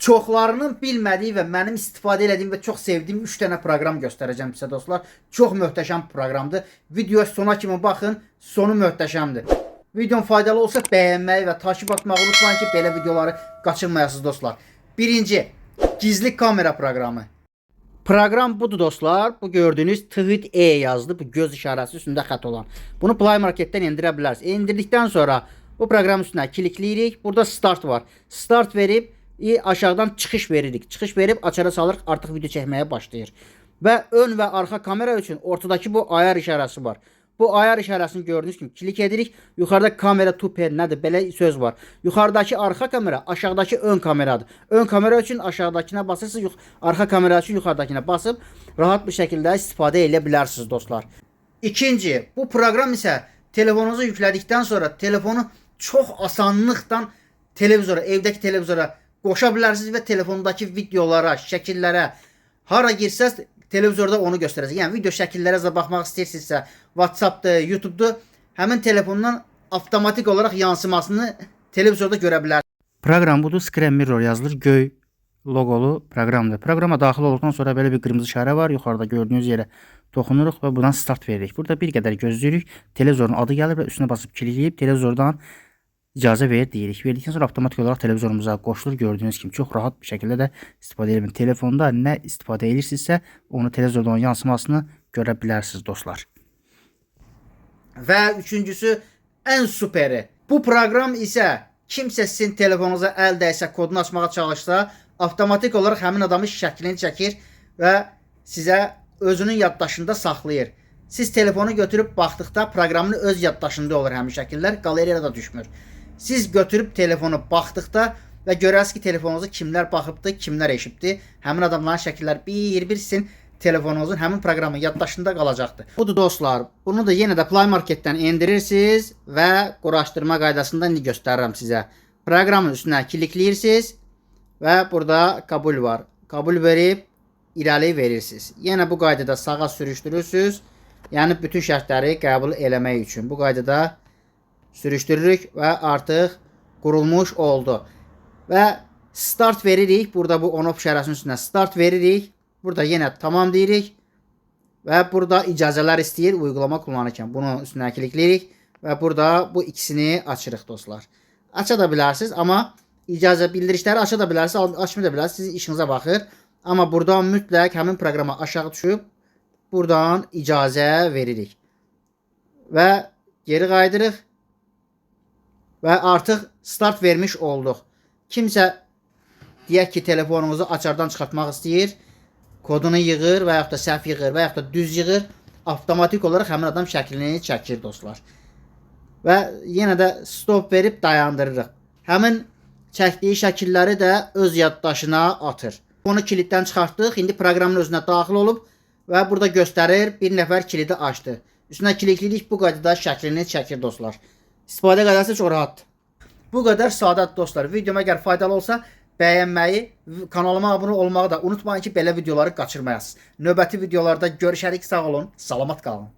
çoxlarının bilmədiyi və mənim istifadə etdiyim və çox sevdiyim 3 dənə proqram göstərəcəm sizə dostlar. Çox möhtəşəm proqramdır. Videoya sona kimi baxın, sonu möhtəşəmdir. Videom faydalı olsa bəyənməyi və takip atmağı unutmayın ki, belə videoları qaçırmayasınız dostlar. Birinci, gizli kamera proqramı. Proqram budur dostlar. Bu gördüyünüz Tweet E yazdı. Bu göz işarəsi üstündə xətt olan. Bunu Play Marketdən endirə bilərsiniz. Endirdikdən sonra bu proqram üstünə klikləyirik. Burada start var. Start verib aşağıdan çıxış veririk. Çıxış verib açara salırıq, artıq video çəkməyə başlayır. Və ön və arxa kamera üçün ortadakı bu ayar işarəsi var. Bu ayar işarəsini gördüyünüz kimi klik edirik. Yuxarıda kamera 2P nədir? Belə söz var. Yuxarıdakı arxa kamera, aşağıdakı ön kameradır. Ön kamera üçün aşağıdakına basırsınız, arxa kamera üçün yuxarıdakına basıb rahat bir şəkildə istifadə edə bilərsiniz dostlar. İkinci, bu proqram isə telefonunuzu yüklədikdən sonra telefonu çox asanlıqla televizora, evdəki televizora qoşa bilərsiniz və telefondakı videolara, şəkillərə hara girsəz televizorda onu göstərəcək. Yəni video şəkillərə də baxmaq istəyirsinizsə, WhatsApp'dır, YouTube'dur, həmin telefondan avtomatik olaraq yansımasını televizorda görə bilərsiniz. Proqram budur, Screen Mirror yazılır, göy loqolu proqramdır. Proqrama daxil olduqdan sonra belə bir qırmızı işarə var. Yuxarıda gördüyünüz yerə toxunuruq və buradan start veririk. Burada bir qədər gözləyirik. Televizorun adı gəlir və üstünə basıb klikləyib televizordan icazə ver deyirik. Verdikdən sonra avtomatik olaraq televizorumuza qoşulur. Gördüyünüz kimi çox rahat bir şəkildə də istifadə edə bilərsiniz. Telefonda nə istifadə edirsinizsə, onu televizordan yansımasını görə bilərsiniz dostlar. Və üçüncüsü, ən superi. Bu proqram isə kimsə sizin telefonunuza əl dəysə, kodunu açmağa çalışsa, avtomatik olaraq həmin adamın şəklini çəkir və sizə özünün yaddaşında saxlayır. Siz telefonu götürüb baxdıqda proqramın öz yaddaşında olur həmin şəkillər, qaleriyada da düşmür. Siz götürüb telefonu baxdıqda və görərsiniz ki, telefonunuzu kimlər baxıbdır, kimlər eşibdir. Həmin adamların şəkillər bir sizin telefonunuzun həmin proqramın yaddaşında qalacaqdır. Budur dostlar. Bunu da yenə də Play Marketdən endirirsiniz və quraşdırma qaydasında indi göstərirəm sizə. Proqramın üstünə klikləyirsiniz və burada kabul var. Kabul verib irəli verirsiniz. Yenə bu qaydada sağa sürüşdürürsünüz. Yəni bütün şərtləri qəbul eləmək üçün bu qaydada sürüşdürürük və artıq qurulmuş oldu. Və start veririk. Burada bu on-off işarəsinin üstünə start veririk. Burada yenə tamam deyirik. Və burada icazələr istəyir uygulama kullanırkən. Bunun üstünə klikləyirik və burada bu ikisini açırıq dostlar. Aça da bilərsiniz, amma icazə bildirişləri aça da bilərsiniz, açmaya da bilərsiniz. Sizin işinizə baxır. Amma buradan mütləq həmin proqrama aşağı düşüb buradan icazə veririk. Və geri qaydırıq. Və artıq start vermiş olduq. Kimsə deyək ki, telefonunuzu açardan çıxartmaq istəyir, kodunu yığır və yaxud da səhv yığır və yaxud da düz yığır, avtomatik olaraq həmin adam şəklini çəkir dostlar. Və yenə də stop verib dayandırırıq. Həmin çəkdiyi şəkilləri də öz yaddaşına atır. Onu kiliddən çıxartdıq. İndi proqramın özünə daxil olub və burada göstərir, bir nəfər kilidi açdı. Üstünə klikləyirik, bu qaydada şəklini çəkir dostlar. İstifadə qaydası çox rahatdır. Bu qədər sadədir dostlar. Videom əgər faydalı olsa bəyənməyi, kanalıma abunə olmağı da unutmayın ki, belə videoları qaçırmayasınız. Növbəti videolarda görüşərik, sağ olun, salamat qalın.